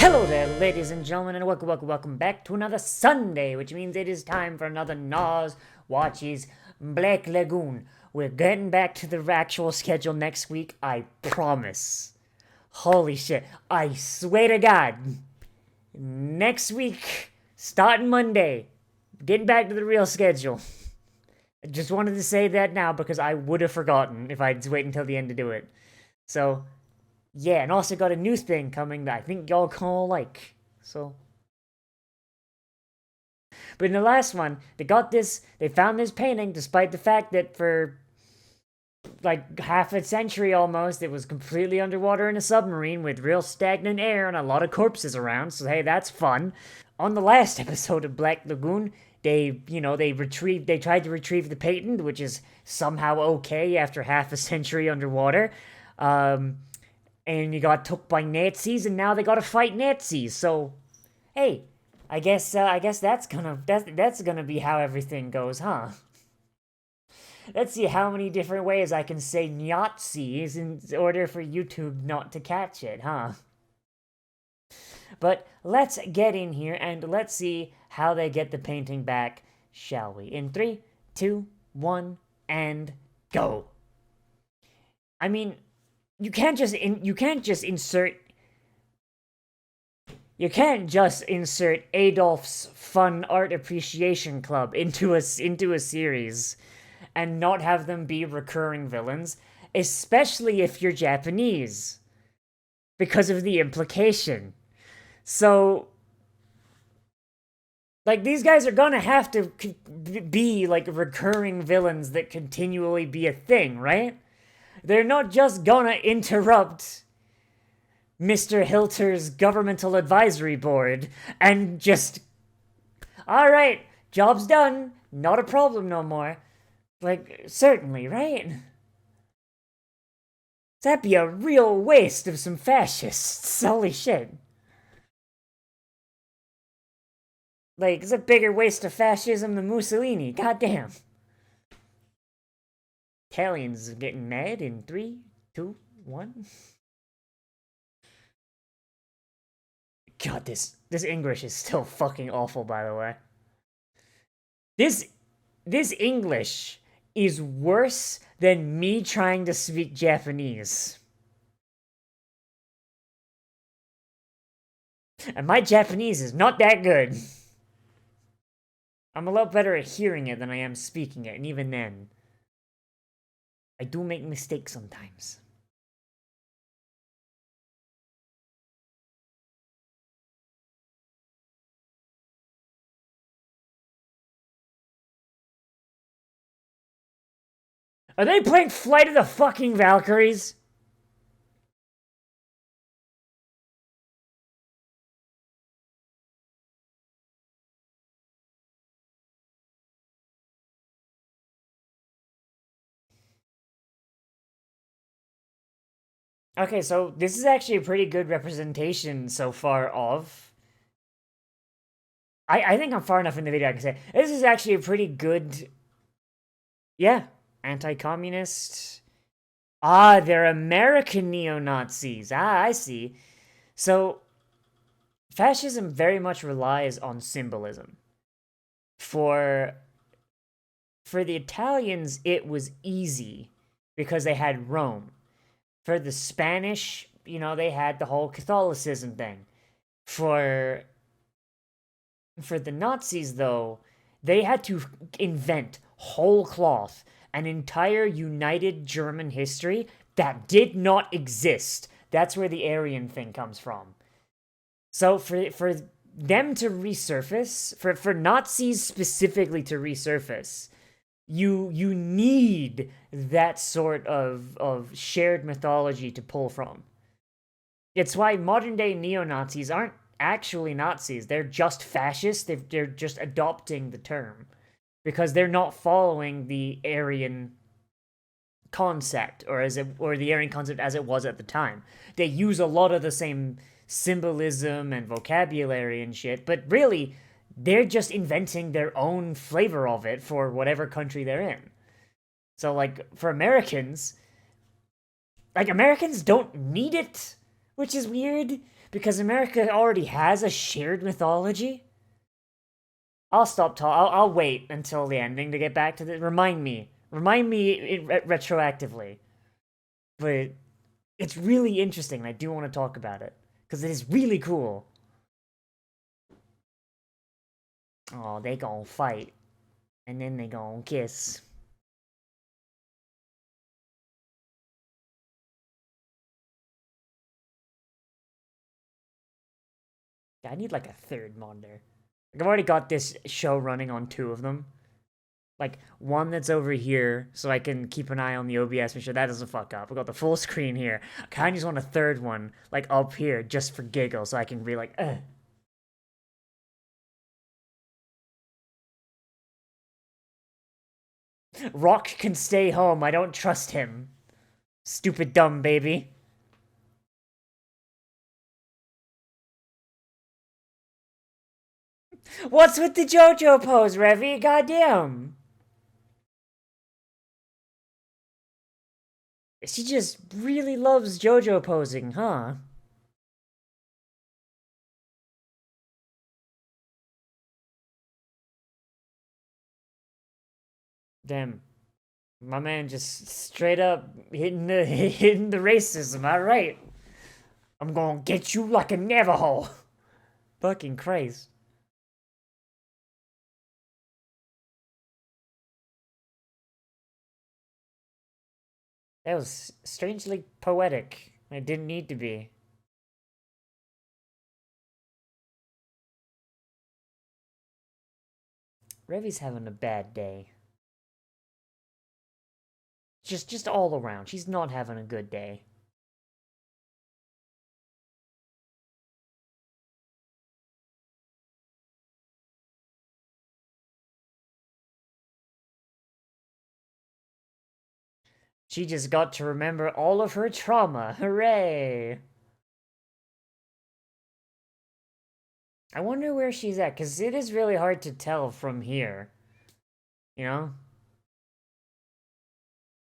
Hello there, ladies and gentlemen, and welcome back to another Sunday, which means it is time for another Nozz Watches Black Lagoon. We're getting back to the actual schedule next week, I promise. Holy shit, I swear to God. Next week, starting Monday, getting back to the real schedule. I just wanted to say that now because I would have forgotten if I'd wait until the end to do it. So, yeah, and also got a new thing coming that I think y'all gonna like. So, but in the last one, they found this painting despite the fact that for like half a century almost, it was completely underwater in a submarine with real stagnant air and a lot of corpses around. So, hey, that's fun. On the last episode of Black Lagoon, they tried to retrieve the patent, which is somehow okay after half a century underwater. And you got took by Nazis, and now they gotta fight Nazis. So, hey, I guess that's gonna be how everything goes, huh? Let's see how many different ways I can say Nazis in order for YouTube not to catch it, huh? But let's get in here and let's see how they get the painting back, shall we? In 3, 2, 1, and go. I mean, you can't just insert Adolf's Fun Art Appreciation Club into a series and not have them be recurring villains, especially if you're Japanese, because of the implication. So, like, these guys are gonna have to be like recurring villains that continually be a thing, right? They're not just gonna interrupt Mr. Hilter's governmental advisory board and just, alright, job's done, not a problem no more. Like, certainly, right? That'd be a real waste of some fascists. Holy shit. Like, it's a bigger waste of fascism than Mussolini, goddamn. Italians getting mad in 3, 2, 1. God, this English is still fucking awful, by the way. This English is worse than me trying to speak Japanese. And my Japanese is not that good. I'm a lot better at hearing it than I am speaking it, and even then, I do make mistakes sometimes. Are they playing Flight of the fucking Valkyries? Okay, so this is actually a pretty good representation so far of... I think I'm far enough in the video I can say, this is actually a pretty good... Yeah, anti-communist... Ah, they're American neo-Nazis. Ah, I see. So, fascism very much relies on symbolism. For the Italians, it was easy because they had Rome. For the Spanish, they had the whole Catholicism thing. For the Nazis, though, they had to invent whole cloth an entire united German history that did not exist. That's where the Aryan thing comes from. So for them to resurface, for Nazis specifically to resurface, you need that sort of shared mythology to pull from. It's why modern day neo-Nazis aren't actually Nazis. They're just fascists. They're just adopting the term because they're not following the Aryan concept or the Aryan concept as it was at the time. They use a lot of the same symbolism and vocabulary and shit, but really they're just inventing their own flavor of it for whatever country they're in. So, like, for Americans, Americans don't need it, which is weird, because America already has a shared mythology. I'll stop talking. I'll wait until the ending to get back to the. Remind me retroactively. But it's really interesting, and I do want to talk about it because it is really cool. Oh, they gonna fight, and then they gonna kiss. I need like a third monitor. Like, I've already got this show running on two of them. Like one that's over here, so I can keep an eye on the OBS, make sure that doesn't fuck up. I got the full screen here. I kind of just want a third one, like up here, just for giggles, so I can be like, ugh. Rock can stay home. I don't trust him. Stupid dumb baby. What's with the JoJo pose, Revy? Goddamn. She just really loves JoJo posing, huh? Damn. My man just straight up hitting the hitting the racism, alright. I'm gonna get you like a Navajo. Fucking Christ. That was strangely poetic. It didn't need to be. Revy's having a bad day. Just all around. She's not having a good day. She just got to remember all of her trauma. Hooray! I wonder where she's at, because it is really hard to tell from here. You know?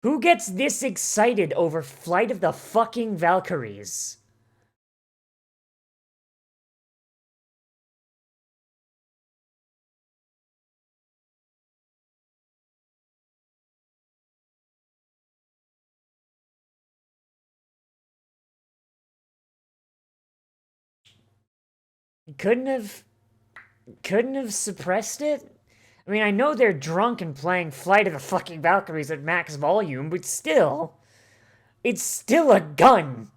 Who gets this excited over Flight of the fucking Valkyries? Couldn't have suppressed it? I mean, I know they're drunk and playing Flight of the fucking Valkyries at max volume, but still, it's still a gun.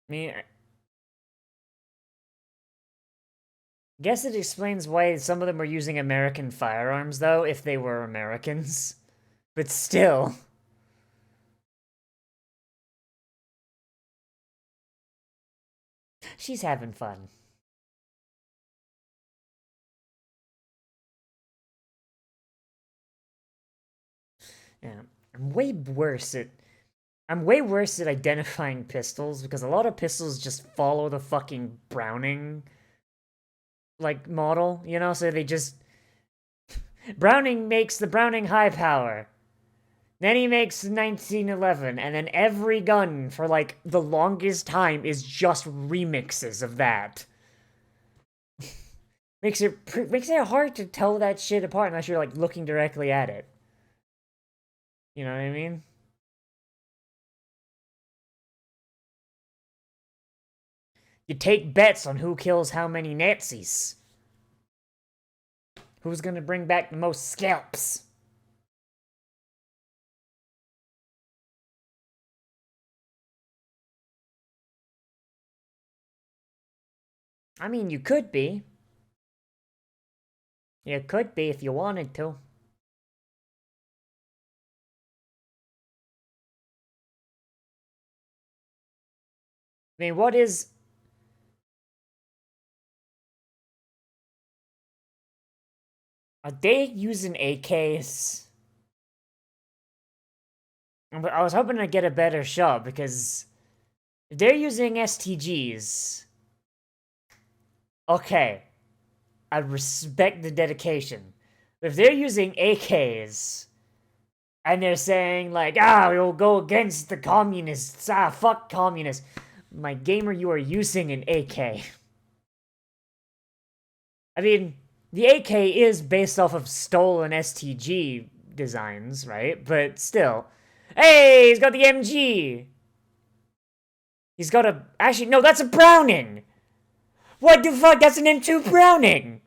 I mean, I guess it explains why some of them were using American firearms, though, if they were Americans. But still. She's having fun. Yeah. I'm way worse at I'm way worse at identifying pistols because a lot of pistols just follow the fucking Browning like model, you know, so they just Browning makes the Browning high power. Then he makes 1911 and then every gun for like the longest time is just remixes of that. Makes it hard to tell that shit apart unless you're like looking directly at it. You know what I mean? You take bets on who kills how many Nazis. Who's gonna bring back the most scalps? I mean, you could be. You could be if you wanted to. I mean, what is... Are they using AKs? But I was hoping to get a better shot because if they're using STGs, okay, I respect the dedication. But if they're using AKs and they're saying like, we'll go against the communists, fuck communists. My gamer, you are using an AK. I mean, the AK is based off of stolen STG designs, right? But still. Hey, he's got the MG! He's got a... Actually, no, that's a Browning! What the fuck? That's an M2 Browning!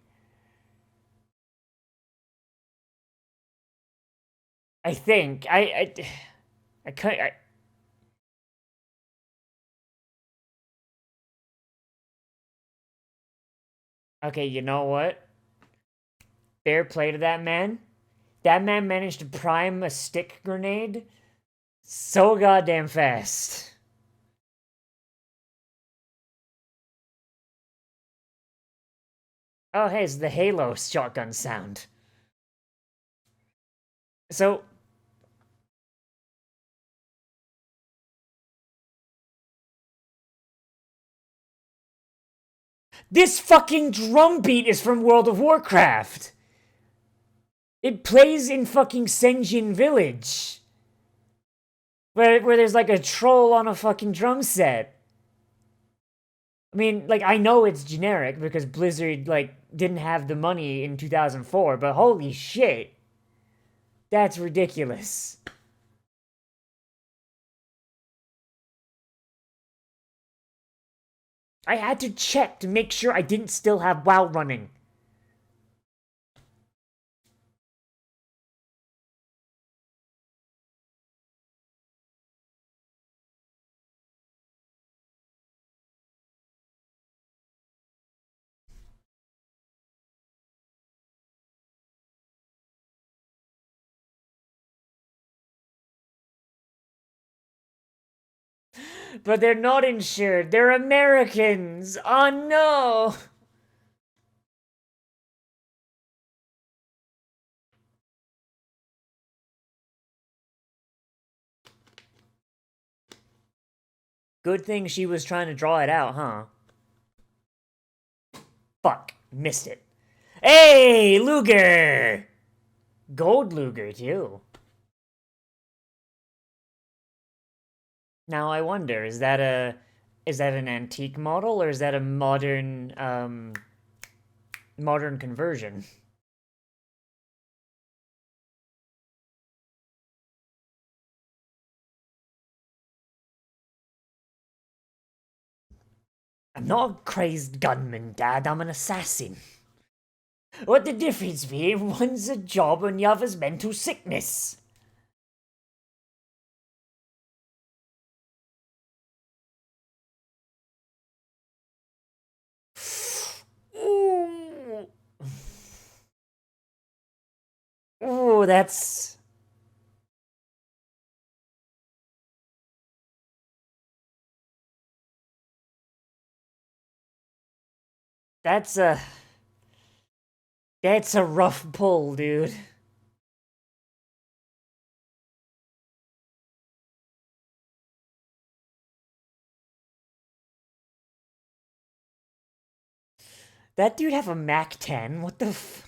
I think. I can't... Okay, you know what? Fair play to that man. That man managed to prime a stick grenade so goddamn fast. Oh, hey, it's the Halo shotgun sound. So, this fucking drum beat is from World of Warcraft! It plays in fucking Senjin Village. Where there's like a troll on a fucking drum set. I mean, like, I know it's generic because Blizzard, like, didn't have the money in 2004, but holy shit. That's ridiculous. I had to check to make sure I didn't still have WoW running. But they're not insured. They're Americans. Oh no. Good thing she was trying to draw it out, huh? Fuck. Missed it. Hey, Luger! Gold Luger, too. Now I wonder, is that an antique model or is that a modern conversion? I'm not a crazed gunman, Dad. I'm an assassin. What the difference be? One's a job and the other's mental sickness. Ooh. Ooh, that's... That's a... That's a rough pull, dude. That dude have a Mac 10? What the f...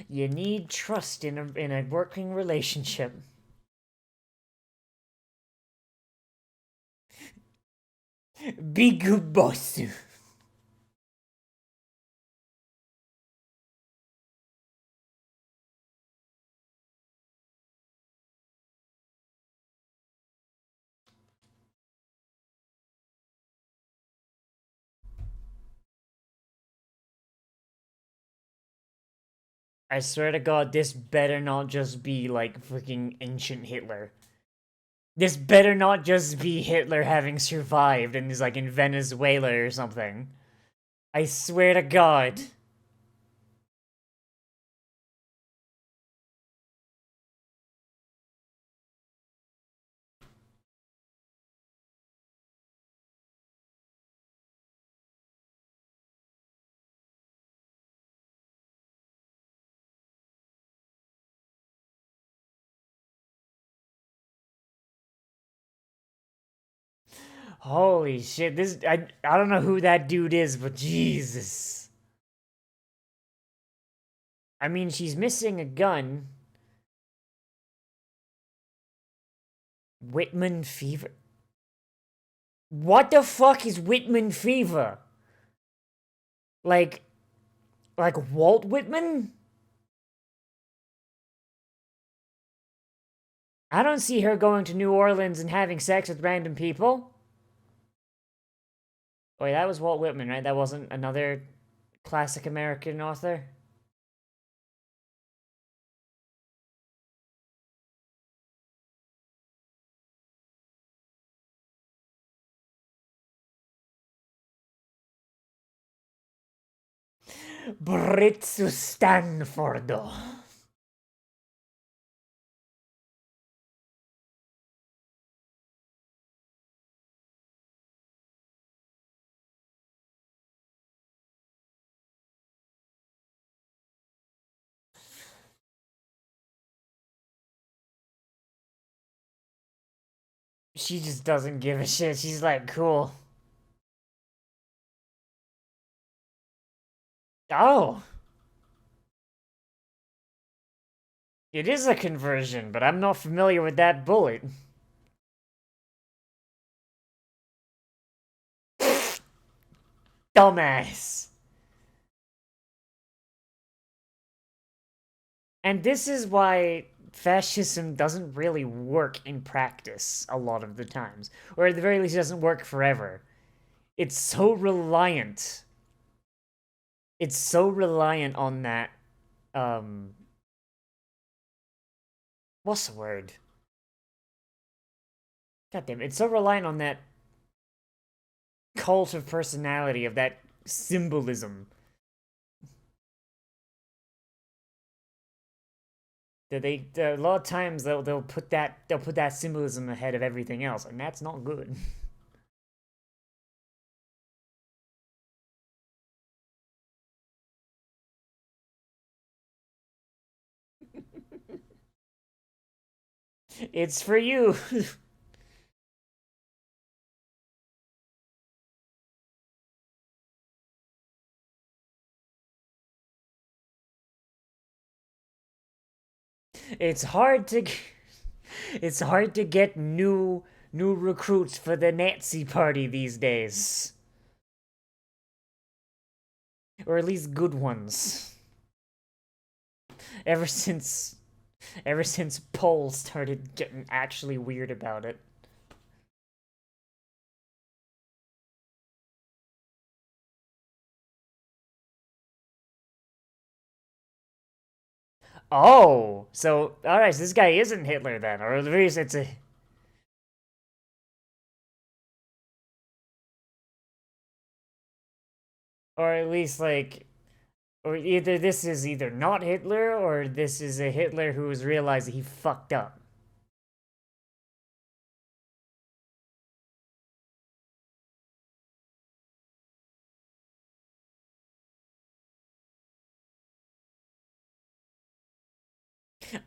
You need trust in a working relationship. Big boss. I swear to God, this better not just be like freaking ancient Hitler. This better not just be Hitler having survived and is like in Venezuela or something. I swear to God. Holy shit, I don't know who that dude is, but Jesus. I mean, she's missing a gun. Whitman fever. What the fuck is Whitman fever? Like like Walt Whitman? I don't see her going to New Orleans and having sex with random people. Wait, that was Walt Whitman, right? That wasn't another classic American author? Britsu Stanfordo. She just doesn't give a shit. She's like, cool. Oh, it is a conversion, but I'm not familiar with that bullet. Dumbass. And this is why fascism doesn't really work in practice a lot of the times, or at the very least, it doesn't work forever. It's so reliant. It's so reliant on that. Um, what's the word? God damn, it's so reliant on that cult of personality, of that symbolism, that they a lot of times they'll put that symbolism ahead of everything else, and that's not good. It's for you. It's hard to it's hard to get new recruits for the Nazi party these days, or at least good ones. Ever since ever since Poles started getting actually weird about it. Oh, so all right, so this guy isn't Hitler then, or at least it's a, or at least like, or either this is either not Hitler or this is a Hitler who has realized that he fucked up.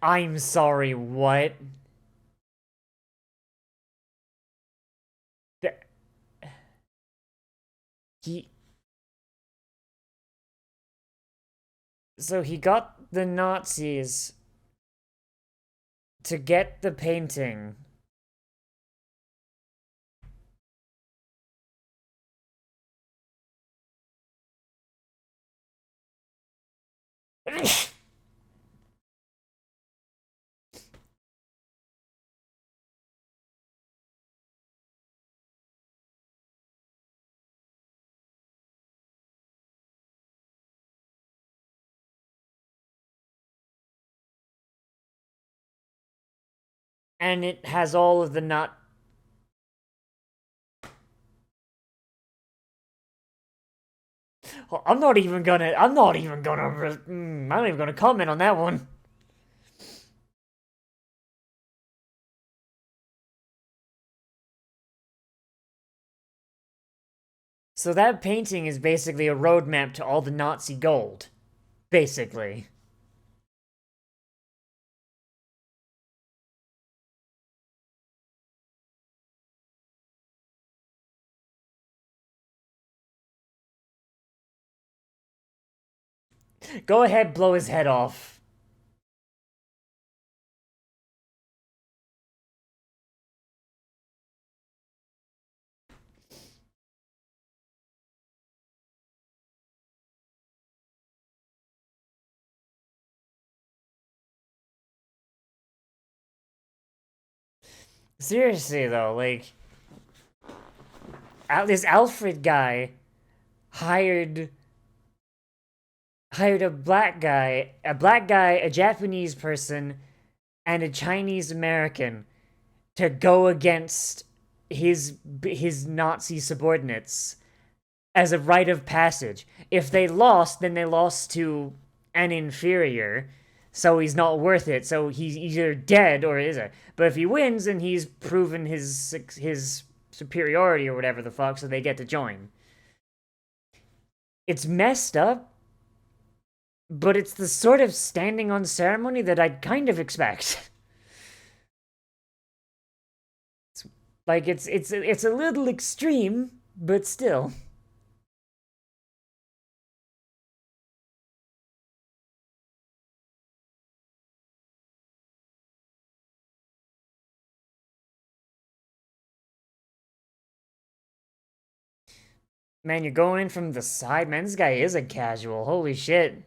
I'm sorry, what? Th- He so he got the Nazis to get the painting. And it has all of the not. I'm not even gonna. I'm not even gonna. I'm not even gonna comment on that one. So that painting is basically a roadmap to all the Nazi gold. Basically. Go ahead, blow his head off. Seriously though, like this Alfred guy hired hired a black guy, a Japanese person, and a Chinese American to go against his Nazi subordinates as a rite of passage. If they lost, then they lost to an inferior, so he's not worth it. So he's either dead or isn't. But if he wins, then he's proven his superiority or whatever the fuck, so they get to join. It's messed up, but it's the sort of standing on ceremony that I'd kind of expect. Like it's a little extreme, but still. Man, you're going in from the side. Man, this guy is a casual. Holy shit.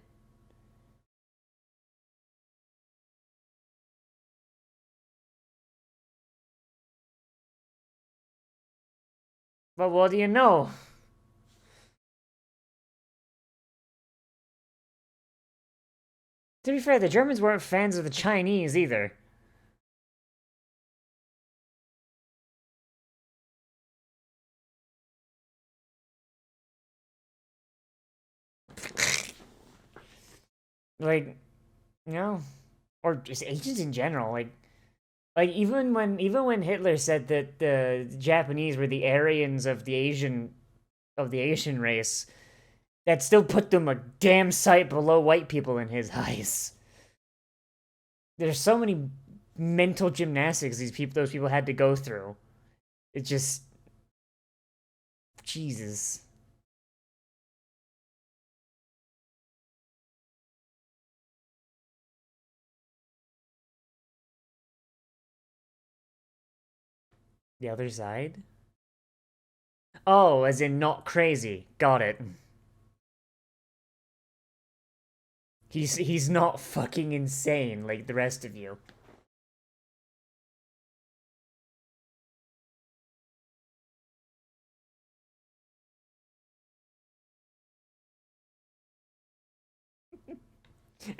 But what do you know? To be fair, the Germans weren't fans of the Chinese either. Like, you know, or just Asians in general. Like even when Hitler said that the Japanese were the Aryans of the Asian race, that still put them a damn sight below white people in his eyes. There's so many mental gymnastics those people had to go through. It just Jesus. The other side? Oh, as in not crazy. Got it. He's not fucking insane like the rest of you.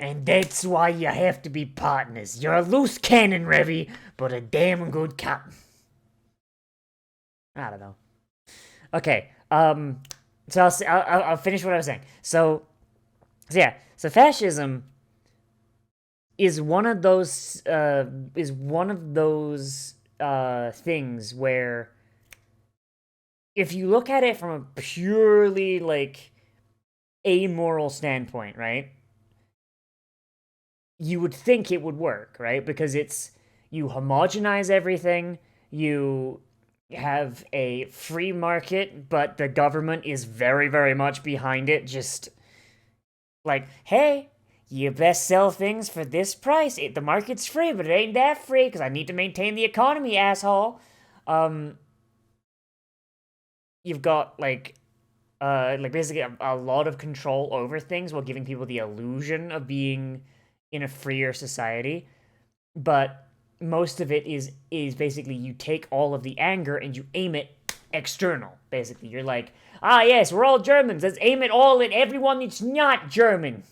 And that's why you have to be partners. You're a loose cannon, Revy, but a damn good cop. I don't know. Okay. So I'll finish what I was saying. So yeah. So fascism is one of those things where if you look at it from a purely like amoral standpoint, right? You would think it would work, right? Because you homogenize everything, you have a free market, but the government is very, very much behind it, just like, hey, you best sell things for this price. The market's free, but it ain't that free because I need to maintain the economy, asshole. Um, you've got like basically a lot of control over things while giving people the illusion of being in a freer society. But most of it is basically you take all of the anger and you aim it external. Basically, you're like, ah, yes, we're all Germans. Let's aim it all at everyone that's not German.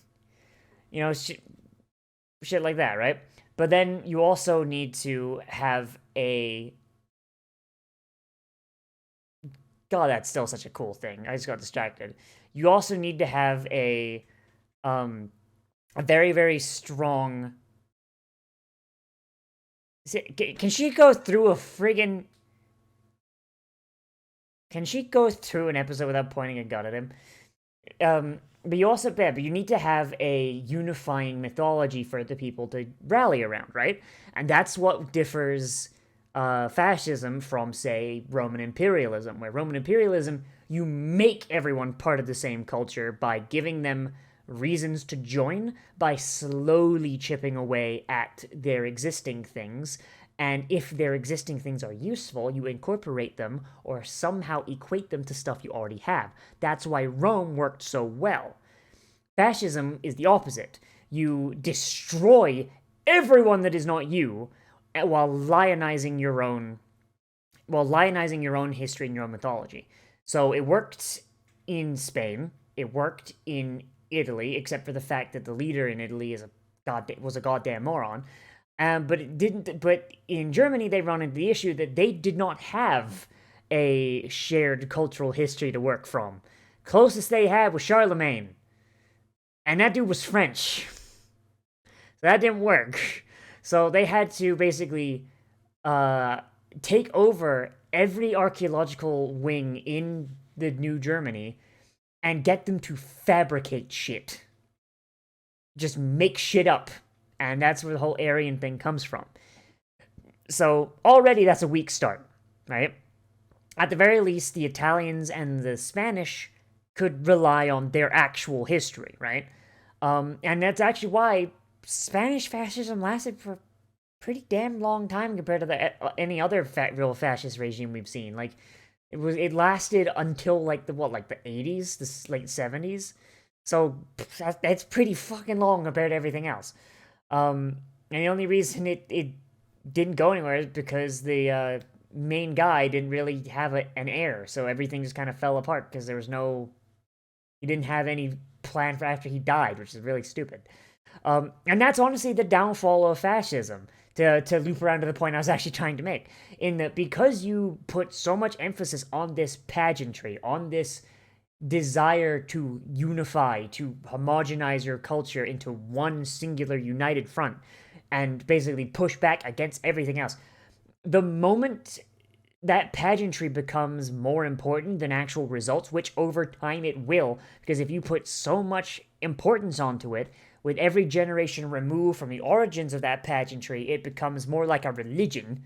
You know, shit like that, right? But then you also need to have a God, that's still such a cool thing. I just got distracted. You also need to have um a very, very strong. Can she go through a friggin'? Can she go through an episode without pointing a gun at him? But you also, yeah, but you need to have a unifying mythology for the people to rally around, right? And that's what differs fascism from, say, Roman imperialism, where Roman imperialism, you make everyone part of the same culture by giving them reasons to join by slowly chipping away at their existing things. And if their existing things are useful, you incorporate them or somehow equate them to stuff you already have. That's why Rome worked so well. Fascism is the opposite. You destroy everyone that is not you while lionizing your own history and your own mythology. So it worked in Spain, it worked in Italy, except for the fact that the leader in Italy was a goddamn moron. But it didn't. But in Germany, they run into the issue that they did not have a shared cultural history to work from. Closest they had was Charlemagne, and that dude was French. So that didn't work. So they had to basically take over every archaeological wing in the New Germany and get them to fabricate shit. Just make shit up. And that's where the whole Aryan thing comes from. So already that's a weak start, right? At the very least, the Italians and the Spanish could rely on their actual history, right? And that's actually why Spanish fascism lasted for a pretty damn long time compared to any other real fascist regime we've seen. Like, it lasted until like the 80s, the late 70s. So that's pretty fucking long compared to everything else. And the only reason it didn't go anywhere is because the main guy didn't really have an heir, so everything just kind of fell apart because he didn't have any plan for after he died, which is really stupid. And that's honestly the downfall of fascism, to loop around to the point I was actually trying to make, in that because you put so much emphasis on this pageantry, on this desire to unify, to homogenize your culture into one singular united front, and basically push back against everything else. The moment that pageantry becomes more important than actual results, which over time it will, because if you put so much importance onto it, with every generation removed from the origins of that pageantry, it becomes more like a religion.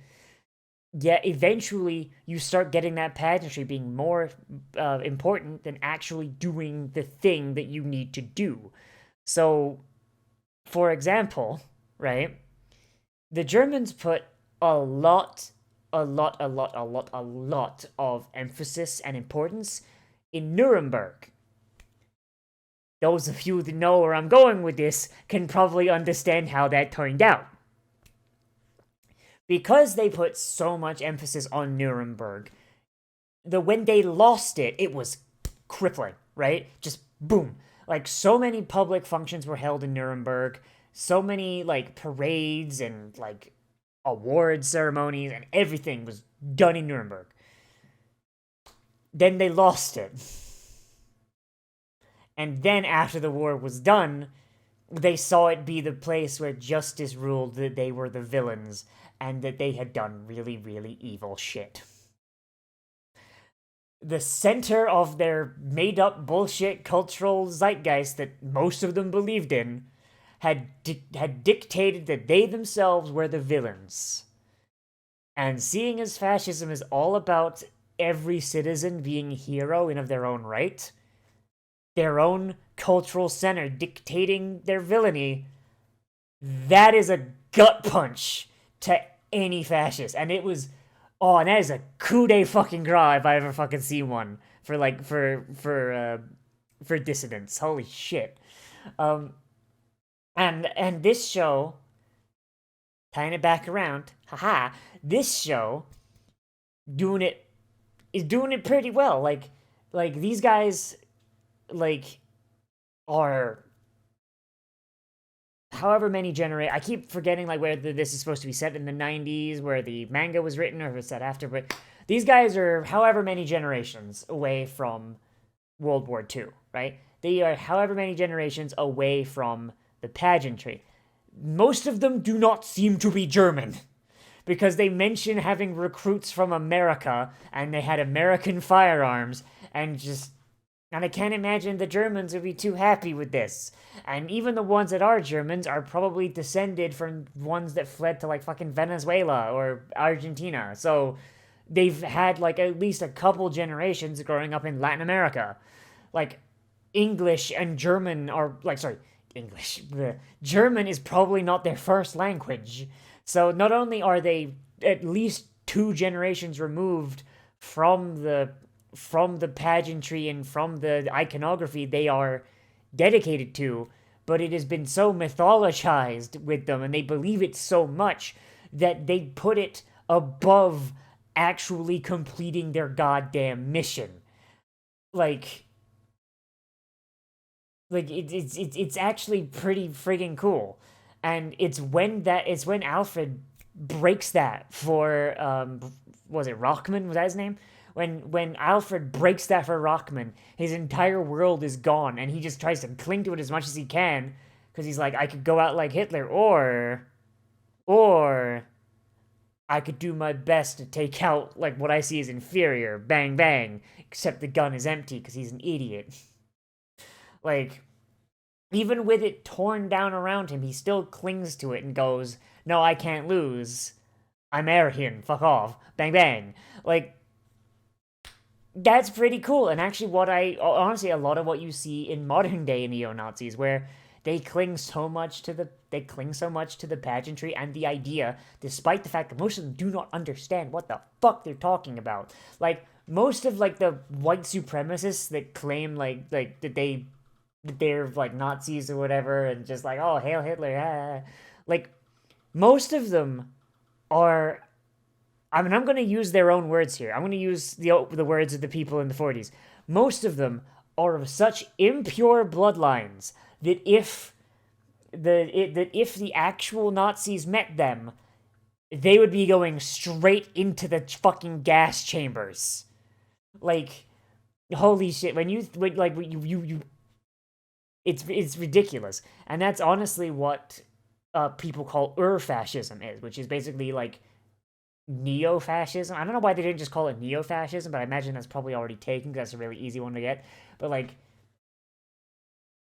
Yet eventually you start getting that pageantry being more important than actually doing the thing that you need to do. So, for example, right, the Germans put a lot of emphasis and importance in Nuremberg. Those of you that know where I'm going with this can probably understand how that turned out. Because they put so much emphasis on Nuremberg, when they lost it, it was crippling, right? Just boom. Like, so many public functions were held in Nuremberg, so many, like, parades and, like, award ceremonies, and everything was done in Nuremberg. Then they lost it. And then after the war was done, they saw it be the place where justice ruled, that they were the villains, and that they had done really, really evil shit. The center of their made-up bullshit cultural zeitgeist that most of them believed in had dictated that they themselves were the villains. And seeing as fascism is all about every citizen being a hero in of their own right, their own cultural center dictating their villainy, that is a gut punch to any fascist. And it was, and that is a coup de fucking grace if I ever fucking seen one for dissidents. Holy shit. And this show, tying it back around, this show is doing it pretty well. Like these guys, like, are however many I keep forgetting, like, whether this is supposed to be set in the 90s where the manga was written, or if it's set after, but these guys are however many generations away from World War II, right? They are however many generations away from the pageantry. Most of them do not seem to be German, because they mention having recruits from America, and they had American firearms, and I can't imagine the Germans would be too happy with this. And even the ones that are Germans are probably descended from ones that fled to, like, fucking Venezuela or Argentina. So they've had, like, at least a couple generations growing up in Latin America. Like, English and German are like, sorry, English. The German is probably not their first language. So not only are they at least two generations removed from the pageantry and from the iconography they are dedicated to, but it has been so mythologized with them and they believe it so much that they put it above actually completing their goddamn mission. Like it's actually pretty friggin' cool. And it's when Alfred breaks that for was it Rockman? Was that his name? When Alfred breaks that for Rockman, his entire world is gone, and he just tries to cling to it as much as he can, because he's like, I could go out like Hitler, or I could do my best to take out like what I see as inferior, bang bang, except the gun is empty because he's an idiot. Like, even with it torn down around him, he still clings to it and goes, no, I can't lose. I'm Aryan, fuck off, bang bang. Like, that's pretty cool. And actually, honestly, a lot of what you see in modern day neo-Nazis, where they cling so much to the pageantry and the idea, despite the fact that most of them do not understand what the fuck they're talking about. Like, most of like the white supremacists that claim like that they're like Nazis or whatever, and just like, oh, hail Hitler, like, most of them are, I mean, I'm going to use their own words here. I'm going to use the words of the people in the 40s. Most of them are of such impure bloodlines that if the actual Nazis met them, they would be going straight into the fucking gas chambers. Like, holy shit! It's ridiculous, and that's honestly what people call fascism is, which is basically like neo-fascism. I don't know why they didn't just call it neo-fascism, but I imagine that's probably already taken because that's a really easy one to get. But like,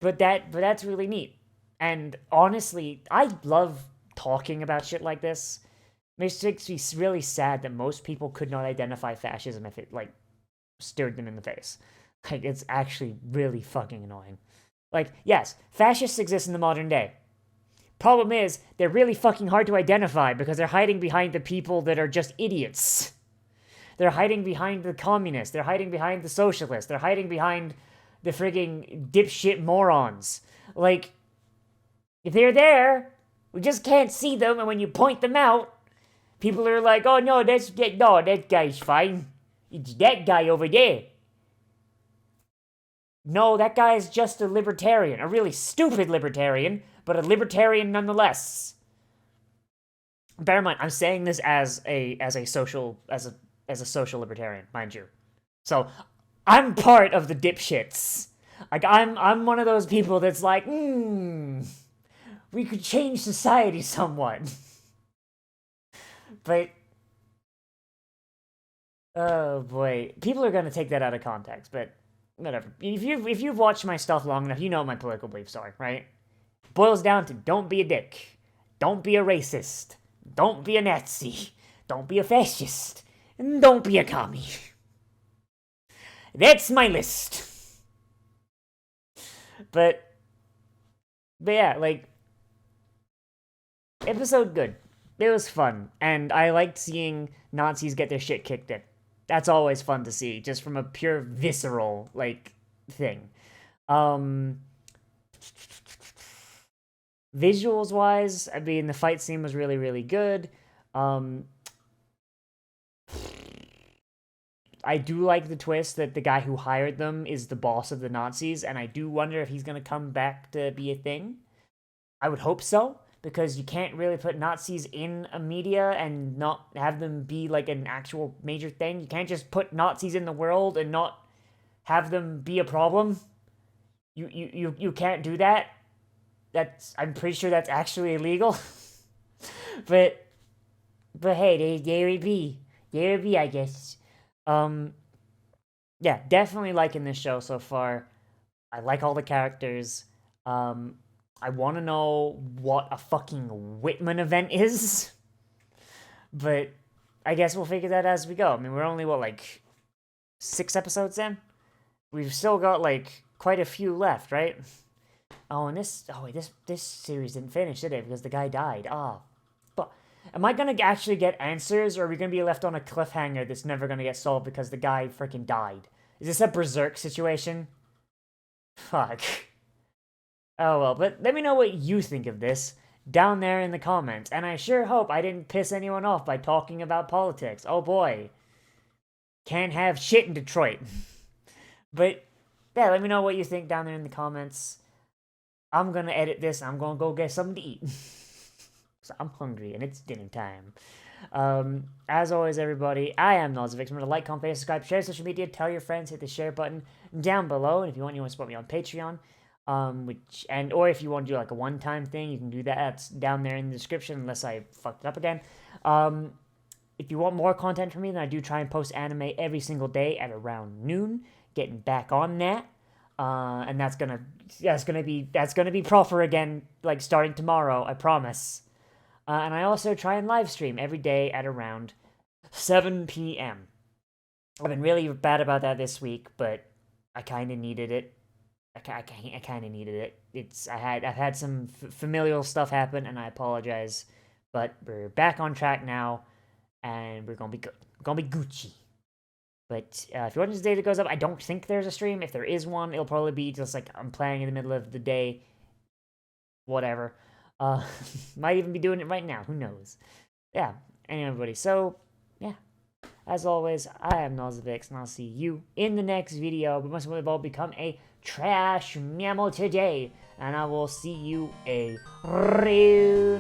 but that's really neat. And honestly, I love talking about shit like this. It makes me really sad that most people could not identify fascism if it like stared them in the face. Like, it's actually really fucking annoying. Like, yes, fascists exist in the modern day. Problem is, they're really fucking hard to identify because they're hiding behind the people that are just idiots. They're hiding behind the communists. They're hiding behind the socialists. They're hiding behind the frigging dipshit morons. Like, if they're there, we just can't see them, and when you point them out, people are like, oh no, that guy's fine. It's that guy over there. No, that guy is just a libertarian. A really stupid libertarian, but a libertarian nonetheless. Bear in mind, I'm saying this as a social libertarian, mind you. So, I'm part of the dipshits. Like, I'm one of those people that's like, we could change society somewhat. But, oh boy, people are gonna take that out of context, but whatever. If you've watched my stuff long enough, you know what my political beliefs are, right? It boils down to don't be a dick, don't be a racist, don't be a Nazi, don't be a fascist, and don't be a commie. That's my list. But yeah, like, episode good. It was fun, and I liked seeing Nazis get their shit kicked in. That's always fun to see, just from a pure visceral, like, thing. Visuals wise, I mean, the fight scene was really, really good. I do like the twist that the guy who hired them is the boss of the Nazis, and I do wonder if he's gonna come back to be a thing. I would hope so, because you can't really put Nazis in a media and not have them be like an actual major thing. You can't just put Nazis in the world and not have them be a problem. You can't do that. I'm pretty sure that's actually illegal. but hey, there it be, I guess. Yeah, definitely liking this show so far. I like all the characters. I want to know what a fucking Whitman event is. But I guess we'll figure that as we go. I mean, we're only, 6 episodes in? We've still got, quite a few left, right? Oh, and this series didn't finish, did it? Because the guy died. Ah, but am I gonna actually get answers, or are we gonna be left on a cliffhanger that's never gonna get solved because the guy freaking died? Is this a Berserk situation? Fuck. Oh well, but let me know what you think of this down there in the comments, and I sure hope I didn't piss anyone off by talking about politics. Oh boy. Can't have shit in Detroit. But yeah, let me know what you think down there in the comments. I'm gonna edit this. I'm gonna go get something to eat. So I'm hungry and it's dinner time. As always, everybody, I am Nozz. Remember to like, comment, subscribe, share social media, tell your friends, hit the share button down below. And if you want to support me on Patreon, or if you want to do like a one-time thing, you can do that. That's down there in the description, unless I fucked it up again. If you want more content from me, then I do try and post anime every single day at around noon. Getting back on that. And that's gonna be proper again, like starting tomorrow, I promise. And I also try and live stream every day at around 7 p.m. I've been really bad about that this week, but I kind of needed it. I kind of needed it. I've had some familial stuff happen, and I apologize, but we're back on track now, and we're gonna be good. We're gonna be Gucci. But if you're watching this day that goes up, I don't think there's a stream. If there is one, it'll probably be just like I'm playing in the middle of the day. Whatever. Might even be doing it right now. Who knows? Yeah. Anyway, everybody. So, yeah. As always, I am Nozz, and I'll see you in the next video. But most of all, become a trash mammal today. And I will see you a real